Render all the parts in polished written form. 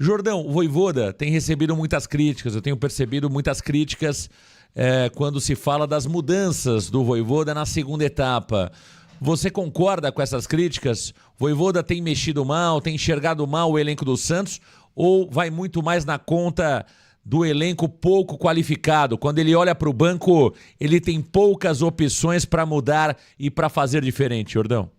Jordão, o Vojvoda tem recebido muitas críticas, eu tenho percebido muitas críticas quando se fala das mudanças do Vojvoda na segunda etapa. Você concorda com essas críticas? O Vojvoda tem mexido mal, tem enxergado mal o elenco do Santos ou vai muito mais na conta do elenco pouco qualificado? Quando ele olha para o banco, ele tem poucas opções para mudar e para fazer diferente, Jordão?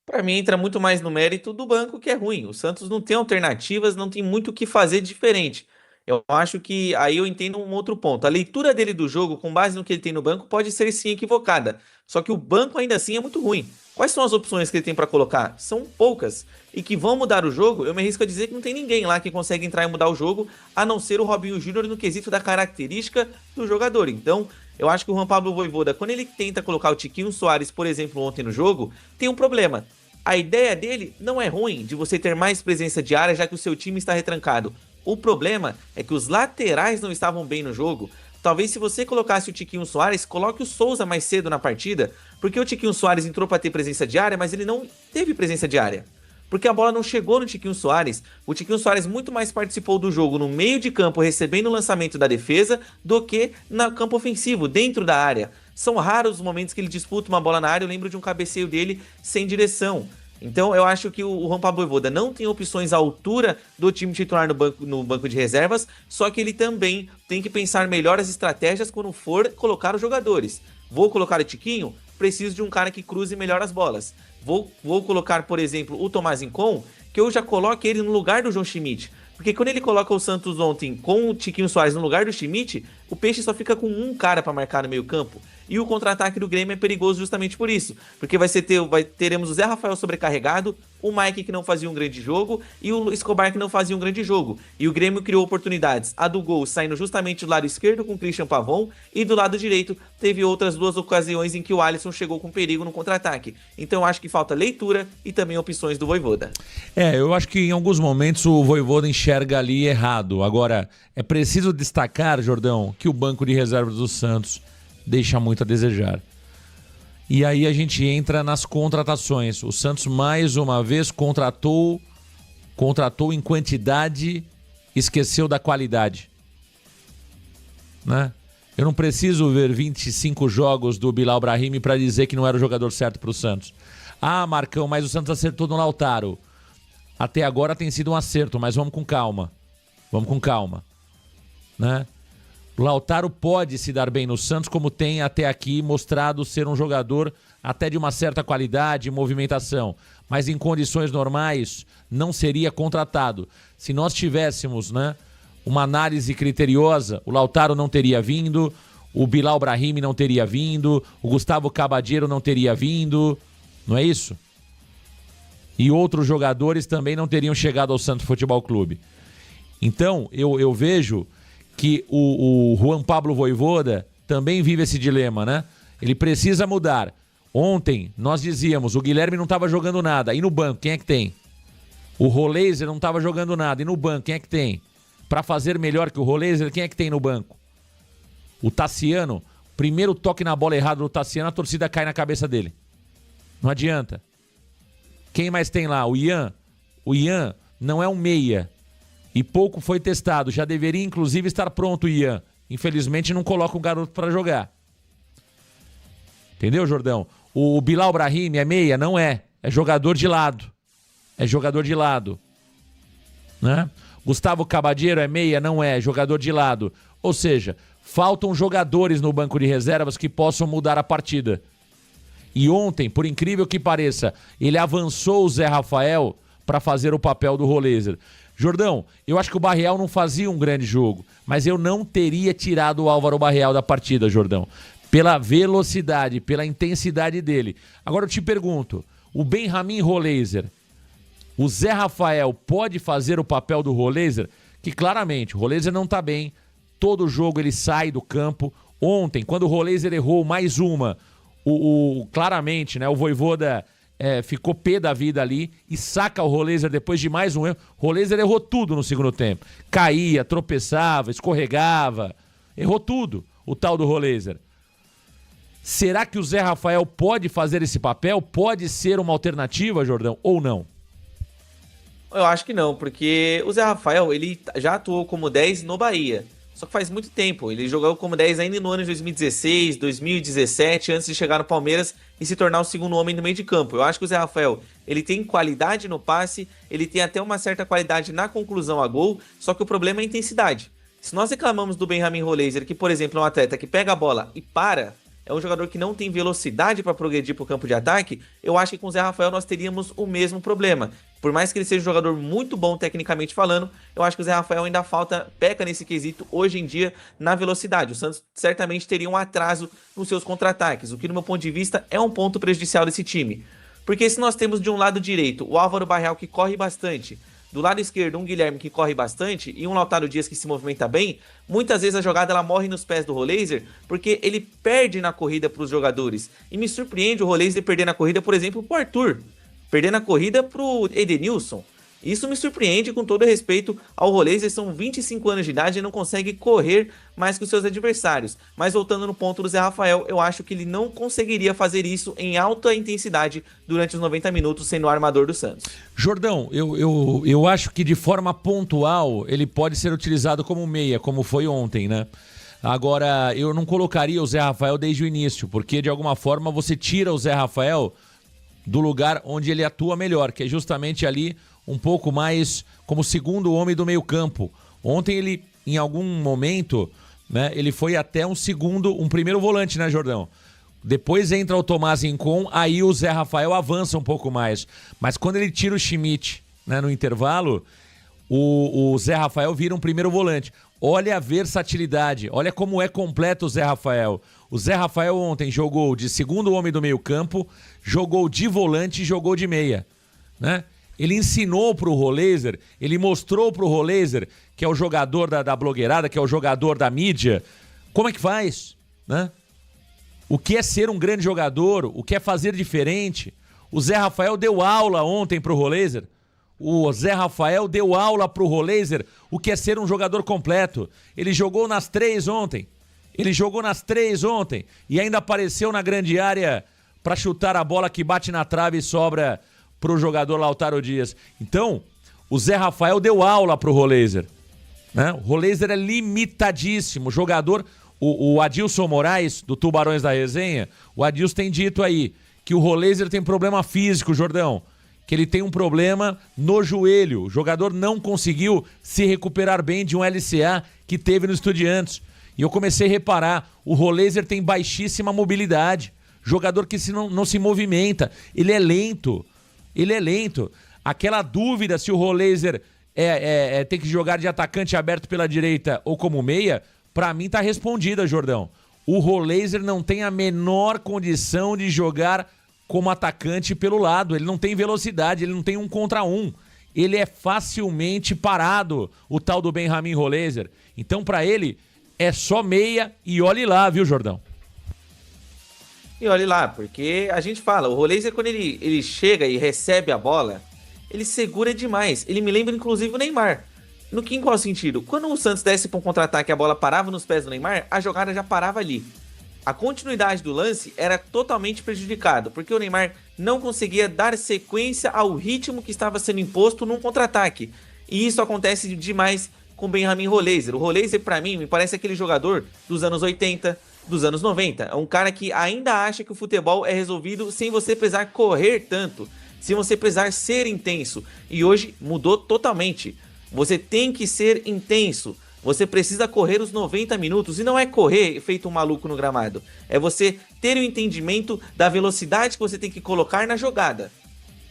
Para mim, entra muito mais no mérito do banco, que é ruim. O Santos não tem alternativas, não tem muito o que fazer diferente. Eu acho que aí eu entendo um outro ponto. A leitura dele do jogo, com base no que ele tem no banco, pode ser sim equivocada. Só que o banco ainda assim é muito ruim. Quais são as opções que ele tem para colocar? São poucas. E que vão mudar o jogo, eu me arrisco a dizer que não tem ninguém lá que consegue entrar e mudar o jogo, a não ser o Robinho Júnior no quesito da característica do jogador. Então, eu acho que o Juan Pablo Vojvoda, quando ele tenta colocar o Tiquinho Soares, por exemplo, ontem no jogo, tem um problema. A ideia dele não é ruim, de você ter mais presença de área, já que o seu time está retrancado. O problema é que os laterais não estavam bem no jogo. Talvez se você colocasse o Tiquinho Soares, coloque o Souza mais cedo na partida, porque o Tiquinho Soares entrou para ter presença de área, mas ele não teve presença de área. Porque a bola não chegou no Tiquinho Soares. O Tiquinho Soares muito mais participou do jogo no meio de campo, recebendo o lançamento da defesa, do que no campo ofensivo, dentro da área. São raros os momentos que ele disputa uma bola na área. Eu lembro de um cabeceio dele sem direção. Então eu acho que o Juan Pablo Vojvoda não tem opções à altura do time titular no banco de reservas, só que ele também tem que pensar melhor as estratégias quando for colocar os jogadores. Vou colocar o Tiquinho? Preciso de um cara que cruze melhor as bolas. Vou colocar, por exemplo, o Tomás Incon, que eu já coloque ele no lugar do João Schmidt. Porque quando ele coloca o Santos ontem com o Tiquinho Soares no lugar do Schmidt, o Peixe só fica com um cara para marcar no meio campo. E o contra-ataque do Grêmio é perigoso justamente por isso. Porque teremos o Zé Rafael sobrecarregado, o Mike que não fazia um grande jogo e o Escobar que não fazia um grande jogo. E o Grêmio criou oportunidades. A do gol saindo justamente do lado esquerdo com o Christian Pavon e do lado direito teve outras duas ocasiões em que o Alisson chegou com perigo no contra-ataque. Então eu acho que falta leitura e também opções do Vojvoda. Eu acho que em alguns momentos o Vojvoda enxerga ali errado. Agora, é preciso destacar, Jordão, que o banco de reservas do Santos deixa muito a desejar. E aí a gente entra nas contratações. O Santos mais uma vez contratou em quantidade, esqueceu da qualidade, né? Eu não preciso ver 25 jogos do Bilal Brahimi para dizer que não era o jogador certo para o Santos. Ah, Marcão, mas o Santos acertou no Lautaro. Até agora tem sido um acerto, mas vamos com calma. Vamos com calma, né? O Lautaro pode se dar bem no Santos, como tem até aqui mostrado ser um jogador até de uma certa qualidade e movimentação. Mas em condições normais não seria contratado. Se nós tivéssemos, né, uma análise criteriosa, o Lautaro não teria vindo, o Bilal Brahimi não teria vindo, o Gustavo Cabadeiro não teria vindo, não é isso? E outros jogadores também não teriam chegado ao Santos Futebol Clube. Então, eu vejo que o Juan Pablo Vojvoda também vive esse dilema, né? Ele precisa mudar. Ontem, nós dizíamos, o Guilherme não estava jogando nada. E no banco, quem é que tem? O Roleiser não estava jogando nada. E no banco, quem é que tem? Para fazer melhor que o Roleiser, quem é que tem no banco? O Tassiano, primeiro toque na bola errado do Tassiano, a torcida cai na cabeça dele. Não adianta. Quem mais tem lá? O Ian. O Ian não é um meia. E pouco foi testado. Já deveria, inclusive, estar pronto o Ian. Infelizmente, não coloca o garoto para jogar. Entendeu, Jordão? O Bilal Brahimi é meia? Não é. É jogador de lado. É jogador de lado. Né? Gustavo Cabadeiro é meia? Não é. Jogador de lado. Ou seja, faltam jogadores no banco de reservas que possam mudar a partida. E ontem, por incrível que pareça, ele avançou o Zé Rafael para fazer o papel do Roleiser. Jordão, eu acho que o Barreal não fazia um grande jogo, mas eu não teria tirado o Álvaro Barreal da partida, Jordão. Pela velocidade, pela intensidade dele. Agora eu te pergunto, o Benjamin Roleiser, o Zé Rafael pode fazer o papel do Roleiser? Que claramente, o Roleiser não tá bem, todo jogo ele sai do campo. Ontem, quando o Roleiser errou mais uma, claramente, né, o Vojvoda ficou pé da vida ali e saca o Roleiser depois de mais um erro. O Roleiser errou tudo no segundo tempo. Caía, tropeçava, escorregava. Errou tudo, o tal do Roleiser. Será que o Zé Rafael pode fazer esse papel? Pode ser uma alternativa, Jordão, ou não? Eu acho que não, porque o Zé Rafael, ele já atuou como 10 no Bahia. Só que faz muito tempo. Ele jogou como 10 ainda no ano de 2016, 2017, antes de chegar no Palmeiras e se tornar o segundo homem no meio de campo. Eu acho que o Zé Rafael, ele tem qualidade no passe, ele tem até uma certa qualidade na conclusão a gol, só que o problema é a intensidade. Se nós reclamamos do Benjamin Roleiser, que, por exemplo, é um atleta que pega a bola e para, é um jogador que não tem velocidade para progredir para o campo de ataque, eu acho que com o Zé Rafael nós teríamos o mesmo problema. Por mais que ele seja um jogador muito bom tecnicamente falando, eu acho que o Zé Rafael ainda peca nesse quesito hoje em dia na velocidade. O Santos certamente teria um atraso nos seus contra-ataques, o que no meu ponto de vista é um ponto prejudicial desse time. Porque se nós temos de um lado direito o Álvaro Barreal que corre bastante, do lado esquerdo um Guilherme que corre bastante e um Lautaro Dias que se movimenta bem, muitas vezes a jogada ela morre nos pés do Roleiser porque ele perde na corrida para os jogadores. E me surpreende o Roleiser perder na corrida, por exemplo, para o Arthur, perder na corrida para o Edenilson. Isso me surpreende, com todo respeito ao Roleiser, são 25 anos de idade e não consegue correr mais que os seus adversários. Mas voltando no ponto do Zé Rafael, eu acho que ele não conseguiria fazer isso em alta intensidade durante os 90 minutos sendo o armador do Santos. Jordão, eu acho que de forma pontual ele pode ser utilizado como meia, como foi ontem, né? Agora, eu não colocaria o Zé Rafael desde o início, porque de alguma forma você tira o Zé Rafael do lugar onde ele atua melhor, que é justamente ali um pouco mais como segundo homem do meio campo. Ontem ele, em algum momento, né, ele foi até um primeiro volante, né, Jordão? Depois entra o Tomás Rincon, aí o Zé Rafael avança um pouco mais. Mas quando ele tira o Schmidt, né, no intervalo, o Zé Rafael vira um primeiro volante. Olha a versatilidade, olha como é completo o Zé Rafael. O Zé Rafael ontem jogou de segundo homem do meio campo, jogou de volante e jogou de meia, né? Ele ensinou pro Roleiser, ele mostrou pro Roleiser, que é o jogador da blogueirada, que é o jogador da mídia, como é que faz, né? O que é ser um grande jogador, o que é fazer diferente. O Zé Rafael deu aula ontem pro Roleiser. O Zé Rafael deu aula pro Roleiser o que é ser um jogador completo. Ele jogou nas três ontem. E ainda apareceu na grande área para chutar a bola que bate na trave e sobra pro jogador Lautaro Dias. Então, o Zé Rafael deu aula pro Roleiser, né? O Roleiser é limitadíssimo. O jogador, o Adilson Moraes, do Tubarões da Resenha, o Adilson tem dito aí que o Roleiser tem problema físico, Jordão. Que ele tem um problema no joelho. O jogador não conseguiu se recuperar bem de um LCA que teve no Estudiantes. E eu comecei a reparar, o Roleiser tem baixíssima mobilidade. Jogador que não se movimenta. Ele é lento. Aquela dúvida se o Roleiser tem que jogar de atacante aberto pela direita ou como meia, pra mim tá respondida, Jordão. O Roleiser não tem a menor condição de jogar como atacante pelo lado. Ele não tem velocidade, ele não tem 1 contra 1. Ele é facilmente parado, o tal do Benjamin Roleiser. Então, pra ele, é só meia e olhe lá, viu, Jordão? E olhe lá, porque a gente fala, o Roleiser, quando ele chega e recebe a bola, ele segura demais. Ele me lembra, inclusive, o Neymar. Em qual sentido? Quando o Santos desce para um contra-ataque e a bola parava nos pés do Neymar, a jogada já parava ali. A continuidade do lance era totalmente prejudicada, porque o Neymar não conseguia dar sequência ao ritmo que estava sendo imposto num contra-ataque. E isso acontece demais com o Benjamin Roleiser. O Roleiser, para mim, me parece aquele jogador dos anos 80, dos anos 90. É um cara que ainda acha que o futebol é resolvido sem você precisar correr tanto, sem você precisar ser intenso. E hoje mudou totalmente. Você tem que ser intenso. Você precisa correr os 90 minutos, e não é correr feito um maluco no gramado. É você ter o entendimento da velocidade que você tem que colocar na jogada.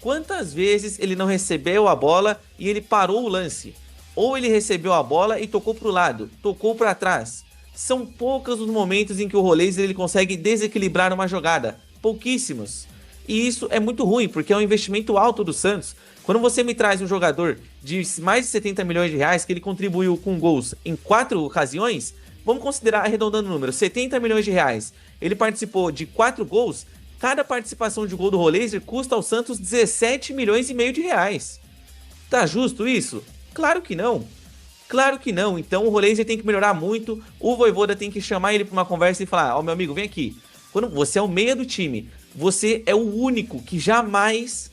Quantas vezes ele não recebeu a bola e ele parou o lance? Ou ele recebeu a bola e tocou para o lado, tocou para trás. São poucos os momentos em que o Roleiser ele consegue desequilibrar uma jogada. Pouquíssimos. E isso é muito ruim, porque é um investimento alto do Santos. Quando você me traz um jogador de mais de 70 milhões de reais, que ele contribuiu com gols em 4 ocasiões, vamos considerar, arredondando o número, 70 milhões de reais. Ele participou de 4 gols, cada participação de gol do Roleiser custa ao Santos 17 milhões e meio de reais. Tá justo isso? Claro que não. Claro que não. Então o Roleiser tem que melhorar muito, o Vojvoda tem que chamar ele para uma conversa e falar, ó, meu amigo, vem aqui. Quando você é o meia do time, você é o único que jamais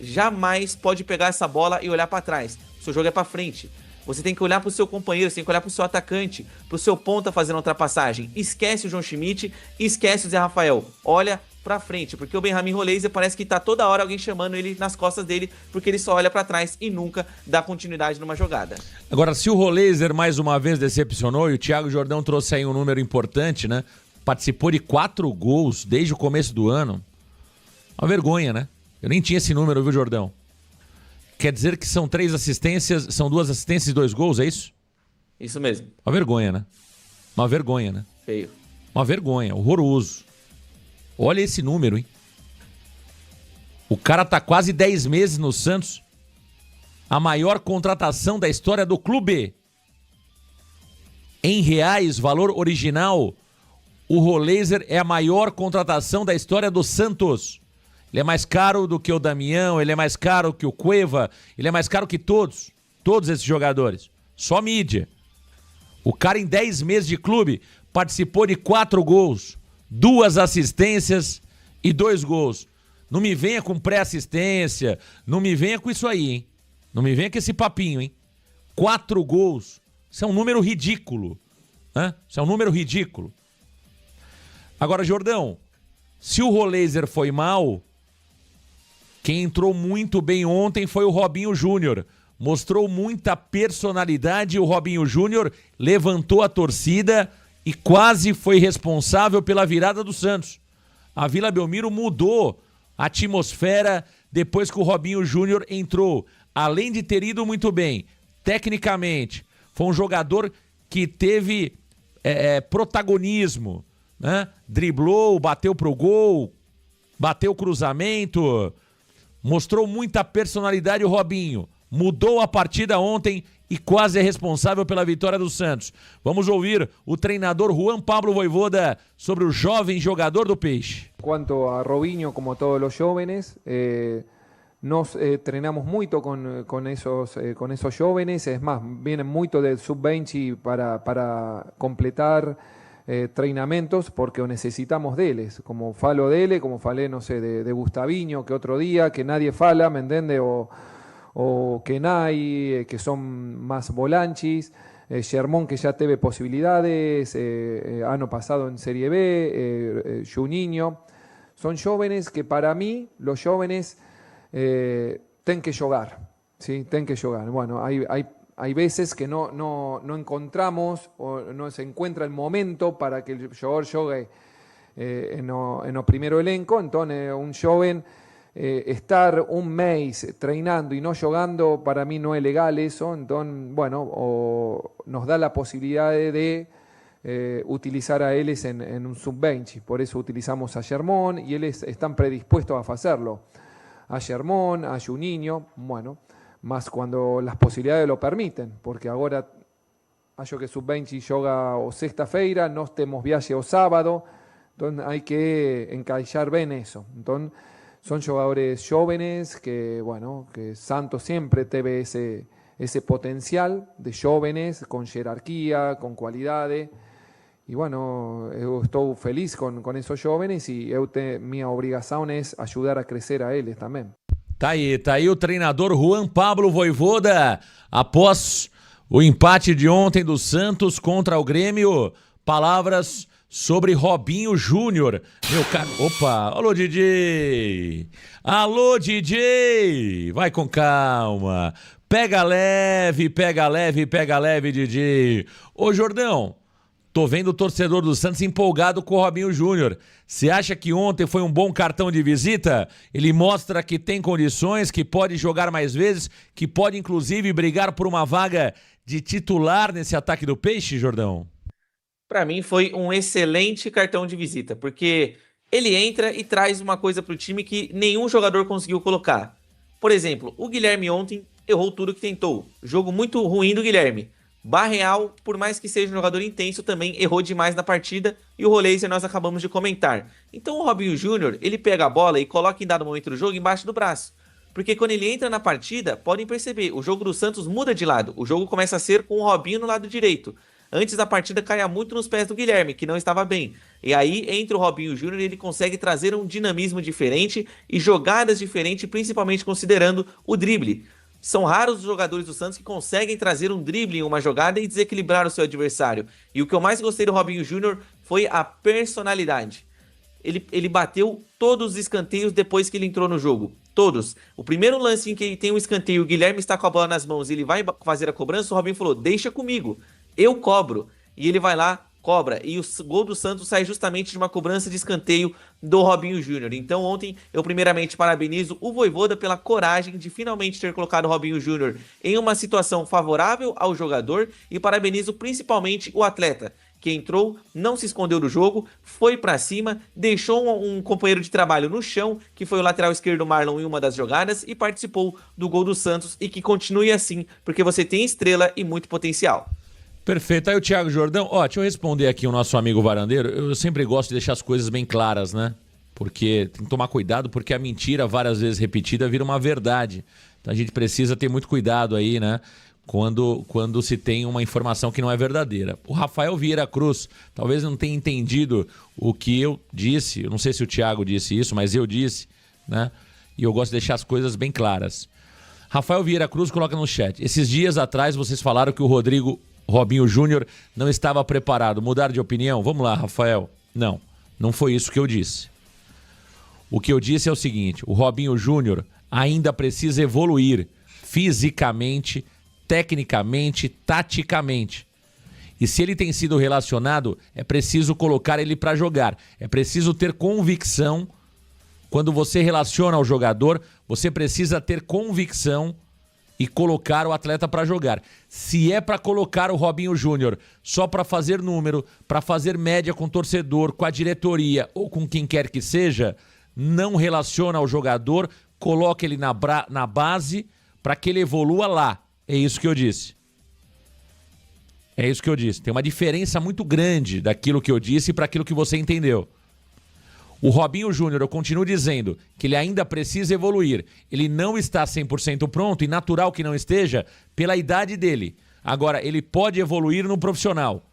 pode pegar essa bola e olhar para trás. seu jogo é pra frente. Você tem que olhar pro seu companheiro, você tem que olhar pro seu atacante, pro seu ponta fazendo ultrapassagem. Esquece o João Schmidt, esquece o Zé Rafael. Olha pra frente, porque o Benjamin Roleiser parece que tá toda hora alguém chamando ele nas costas dele, porque ele só olha pra trás e nunca dá continuidade numa jogada. Agora, se o Roleiser mais uma vez decepcionou, e o Thiago Jordão trouxe aí um número importante, né? Participou de 4 gols desde o começo do ano. Uma vergonha, né? Eu nem tinha esse número, viu, Jordão? Quer dizer que são 3 assistências, são 2 assistências e 2 gols, é isso? Isso mesmo. Uma vergonha, né? Uma vergonha, né? Feio. Uma vergonha, horroroso. Olha esse número, hein? O cara tá quase 10 meses no Santos. A maior contratação da história do clube. Em reais, valor original, o Roleiser é a maior contratação da história do Santos. Ele é mais caro do que o Damião, ele é mais caro que o Cueva, ele é mais caro que todos esses jogadores. Só mídia. O cara em 10 meses de clube participou de 4 gols, 2 assistências e 2 gols. Não me venha com pré-assistência, não me venha com isso aí, hein? Não me venha com esse papinho, hein? 4 gols. Isso é um número ridículo. Né? Isso é um número ridículo. Agora, Jordão, se o Roleiser foi mal, quem entrou muito bem ontem foi o Robinho Júnior. Mostrou muita personalidade. O Robinho Júnior levantou a torcida e quase foi responsável pela virada do Santos. A Vila Belmiro mudou a atmosfera depois que o Robinho Júnior entrou. Além de ter ido muito bem, tecnicamente, foi um jogador que teve protagonismo, né? Driblou, bateu pro gol, bateu cruzamento, mostrou muita personalidade o Robinho. Mudou a partida ontem e quase é responsável pela vitória do Santos. Vamos ouvir o treinador Juan Pablo Vojvoda sobre o jovem jogador do Peixe. Quanto a Robinho, como todos los jóvenes, nos treinamos muito con esos jóvenes, es más, vienen muito del sub-20 para completar treinamentos porque necesitamos deles, como falo dele, como falé, no sé, de Gustavinho, que otro día, que nadie fala, ¿me entiende? O Kenai, que son más volanchis, Germón, que ya tiene posibilidades, ano pasado en Serie B, Juninho, son jóvenes que para mí, los jóvenes, tienen que jugar, ¿sí? Tienen que jugar. Bueno, hay veces que no encontramos o no se encuentra el momento para que el jugador juegue en el primero elenco, entonces un joven estar un mes treinando y no jugando para mí no es legal eso, entonces bueno, nos da la posibilidad de utilizar a ellos en un sub-20, por eso utilizamos a Germón y ellos están predispuestos a hacerlo, a Germón, a Juninho, bueno, más cuando las posibilidades lo permiten, porque ahora acho que sub-20 joga o sexta-feira, no temos viaje o sábado, entonces hay que encaixar bien eso, entonces son jugadores jóvenes que, bueno, que Santos siempre tiene ese potencial de jóvenes con jerarquía, con cualidades. Y bueno, yo estoy feliz con esos jóvenes y mi obligación es ayudar a crecer a ellos también. Tá aí o treinador Juan Pablo Vojvoda, após o empate de ontem do Santos contra o Grêmio. Palavras sobre Robinho Júnior. Meu cara... Opa! Alô, DJ! Alô, DJ! Vai com calma. Pega leve, pega leve, pega leve, DJ. Ô, Jordão, tô vendo o torcedor do Santos empolgado com o Robinho Júnior. Você acha que ontem foi um bom cartão de visita? Ele mostra que tem condições, que pode jogar mais vezes, que pode inclusive brigar por uma vaga de titular nesse ataque do Peixe, Jordão? Para mim foi um excelente cartão de visita, porque ele entra e traz uma coisa para o time que nenhum jogador conseguiu colocar. Por exemplo, o Guilherme ontem errou tudo que tentou. Jogo muito ruim do Guilherme. Barreal, por mais que seja um jogador intenso, também errou demais na partida e o Roleiser nós acabamos de comentar. Então o Robinho Júnior, ele pega a bola e coloca em dado momento do jogo embaixo do braço. Porque quando ele entra na partida, podem perceber, o jogo do Santos muda de lado. O jogo começa a ser com o Robinho no lado direito. Antes da partida caia muito nos pés do Guilherme, que não estava bem. E aí, entre o Robinho Júnior, ele consegue trazer um dinamismo diferente e jogadas diferentes, principalmente considerando o drible. São raros os jogadores do Santos que conseguem trazer um drible em uma jogada e desequilibrar o seu adversário. E o que eu mais gostei do Robinho Júnior foi a personalidade. Ele bateu todos os escanteios depois que ele entrou no jogo. Todos. O primeiro lance em que ele tem um escanteio, o Guilherme está com a bola nas mãos e ele vai fazer a cobrança, o Robinho falou, deixa comigo, eu cobro. E ele vai lá, cobra. E o gol do Santos sai justamente de uma cobrança de escanteio do Robinho Júnior. Então ontem eu primeiramente parabenizo o Vojvoda pela coragem de finalmente ter colocado o Robinho Júnior em uma situação favorável ao jogador e parabenizo principalmente o atleta, que entrou, não se escondeu do jogo, foi pra cima, deixou um companheiro de trabalho no chão, que foi o lateral esquerdo Marlon em uma das jogadas, e participou do gol do Santos, e que continue assim, porque você tem estrela e muito potencial. Perfeito. Aí o Thiago Jordão, deixa eu responder aqui o nosso amigo Varandeiro. Eu sempre gosto de deixar as coisas bem claras, né? Porque tem que tomar cuidado, porque a mentira, várias vezes repetida, vira uma verdade. Então a gente precisa ter muito cuidado aí, né? Quando se tem uma informação que não é verdadeira. O Rafael Vieira Cruz talvez não tenha entendido o que eu disse, eu não sei se o Thiago disse isso, mas eu disse, né? E eu gosto de deixar as coisas bem claras. Rafael Vieira Cruz coloca no chat, esses dias atrás vocês falaram que o Robinho Júnior não estava preparado. Mudaram de opinião? Vamos lá, Rafael. Não foi isso que eu disse. O que eu disse é o seguinte, o Robinho Júnior ainda precisa evoluir fisicamente, tecnicamente, taticamente. E se ele tem sido relacionado, é preciso colocar ele para jogar. É preciso ter convicção. Quando você relaciona o jogador, você precisa ter convicção e colocar o atleta para jogar. Se é para colocar o Robinho Júnior só para fazer número, para fazer média com o torcedor, com a diretoria ou com quem quer que seja, não relaciona o jogador, coloca ele na base para que ele evolua lá. É isso que eu disse. É isso que eu disse. Tem uma diferença muito grande daquilo que eu disse para aquilo que você entendeu. O Robinho Júnior, eu continuo dizendo que ele ainda precisa evoluir. Ele não está 100% pronto e natural que não esteja pela idade dele. Agora, ele pode evoluir no profissional.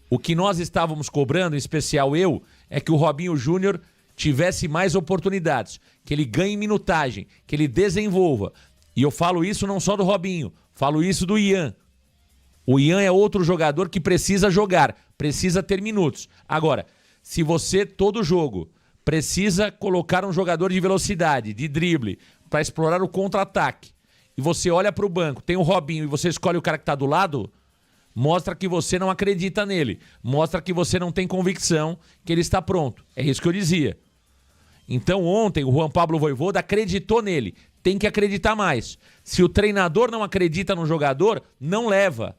O que nós estávamos cobrando, em especial eu, é que o Robinho Júnior tivesse mais oportunidades, que ele ganhe minutagem, que ele desenvolva. E eu falo isso não só do Robinho, falo isso do Ian. O Ian é outro jogador que precisa jogar, precisa ter minutos. Agora, se você, todo jogo, precisa colocar um jogador de velocidade, de drible, para explorar o contra-ataque, e você olha para o banco, tem o Robinho e você escolhe o cara que está do lado, mostra que você não acredita nele, mostra que você não tem convicção que ele está pronto. É isso que eu dizia. Então ontem o Juan Pablo Vojvoda acreditou nele. Tem que acreditar mais. Se o treinador não acredita no jogador, não leva.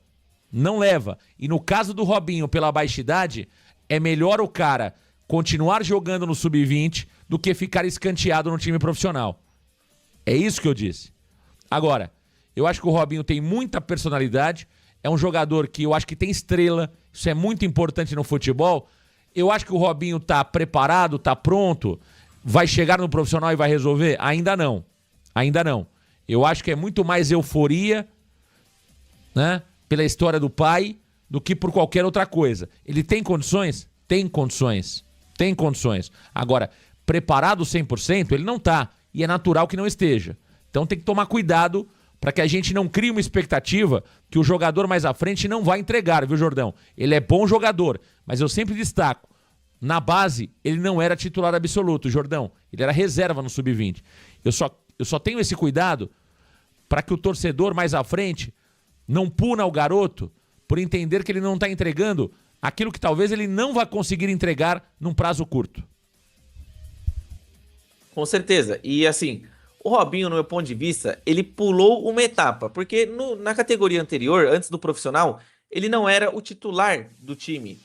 Não leva. E no caso do Robinho, pela baixa idade, é melhor o cara continuar jogando no sub-20 do que ficar escanteado no time profissional. É isso que eu disse. Agora, eu acho que o Robinho tem muita personalidade, é um jogador que eu acho que tem estrela, isso é muito importante no futebol. Eu acho que o Robinho tá preparado, tá pronto, vai chegar no profissional e vai resolver? Ainda não. Ainda não. Eu acho que é muito mais euforia, né, pela história do pai do que por qualquer outra coisa. Ele tem condições? Tem condições. Tem condições. Agora, preparado 100%, ele não tá. E é natural que não esteja. Então tem que tomar cuidado para que a gente não crie uma expectativa que o jogador mais à frente não vai entregar, viu, Jordão? Ele é bom jogador, mas eu sempre destaco, na base, ele não era titular absoluto, Jordão. Ele era reserva no sub-20. Eu só tenho esse cuidado para que o torcedor mais à frente não puna o garoto por entender que ele não está entregando aquilo que talvez ele não vá conseguir entregar num prazo curto. Com certeza. E assim, o Robinho, no meu ponto de vista, ele pulou uma etapa, porque na categoria anterior, antes do profissional, ele não era o titular do time.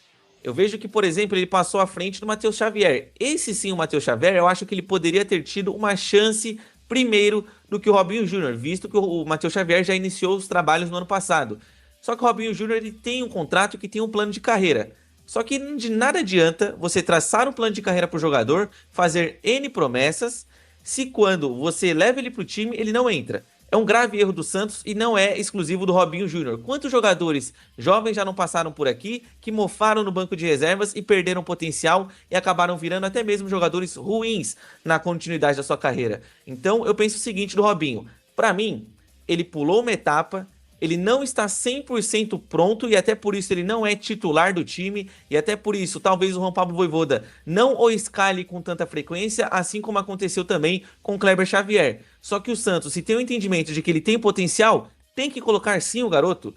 Eu vejo que, por exemplo, ele passou à frente do Matheus Xavier. Esse sim, o Matheus Xavier, eu acho que ele poderia ter tido uma chance primeiro do que o Robinho Júnior, visto que o Matheus Xavier já iniciou os trabalhos no ano passado. Só que o Robinho Júnior ele tem um contrato que tem um plano de carreira. Só que de nada adianta você traçar um plano de carreira para o jogador, fazer N promessas, se quando você leva ele para o time, ele não entra. É um grave erro do Santos e não é exclusivo do Robinho Júnior. Quantos jogadores jovens já não passaram por aqui, que mofaram no banco de reservas e perderam potencial e acabaram virando até mesmo jogadores ruins na continuidade da sua carreira? Então eu penso o seguinte do Robinho. Para mim, ele pulou uma etapa, ele não está 100% pronto e até por isso ele não é titular do time e até por isso talvez o Juan Pablo Vojvoda não o escale com tanta frequência, assim como aconteceu também com o Kleber Xavier. Só que o Santos, se tem o entendimento de que ele tem potencial, tem que colocar sim o garoto,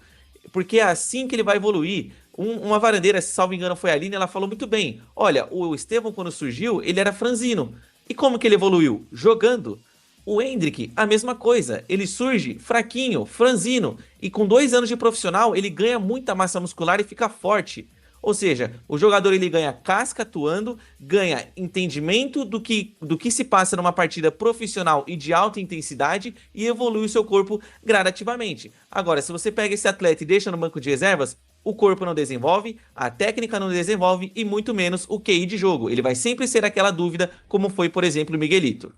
porque é assim que ele vai evoluir. Uma varandeira, se salvo engano foi a Aline, ela falou muito bem, olha, o Estevão quando surgiu, ele era franzino. E como que ele evoluiu? Jogando. O Endrick, a mesma coisa, ele surge fraquinho, franzino, e com 2 anos de profissional ele ganha muita massa muscular e fica forte. Ou seja, o jogador ele ganha casca atuando, ganha entendimento do que se passa numa partida profissional e de alta intensidade e evolui o seu corpo gradativamente. Agora, se você pega esse atleta e deixa no banco de reservas, o corpo não desenvolve, a técnica não desenvolve e muito menos o QI de jogo. Ele vai sempre ser aquela dúvida, como foi, por exemplo, o Miguelito.